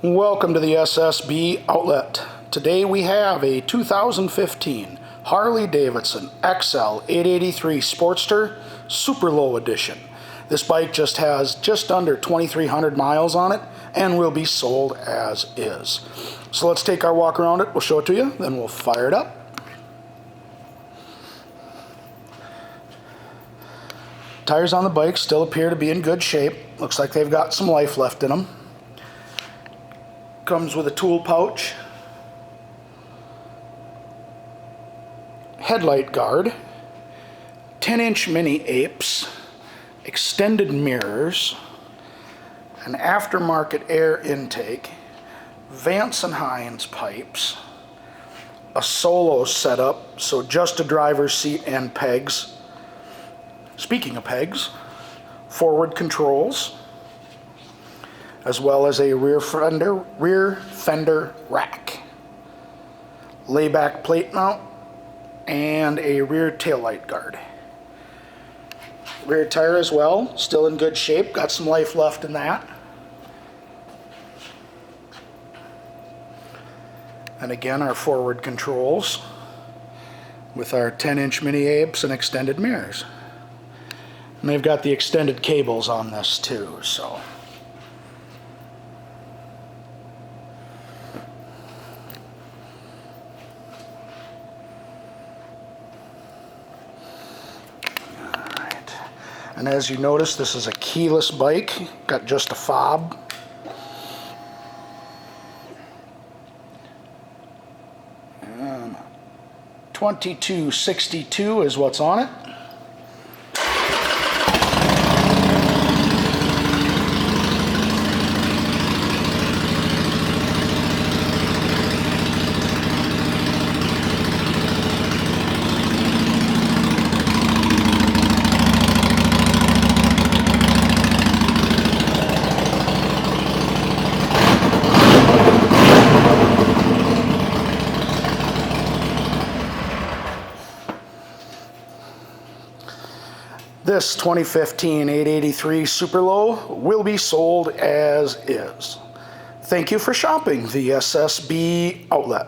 Welcome to the SSB Outlet. Today we have a 2015 Harley Davidson XL 883 Sportster Superlow Edition. This bike just has just under 2,300 miles on it and will be sold as is. So let's take our walk around it, we'll show it to you, then we'll fire it up. Tires on the bike still appear to be in good shape. Looks like they've got some life left in them. Comes with a tool pouch, headlight guard, 10-inch mini apes, extended mirrors, an aftermarket air intake, Vance and Hines pipes, a solo setup, so just a driver's seat and pegs. Speaking of pegs, forward controls, as well as a rear fender rack, layback plate mount, and a rear taillight guard. Rear tire as well, still in good shape, got some life left in that. And again, our forward controls with our 10-inch mini apes and extended mirrors. And they've got the extended cables on this too, so. Alright. And as you notice, this is a keyless bike, got just a fob. And 2262 is what's on it. This 2015 883 Superlow will be sold as is. Thank you for shopping the SSB Outlet.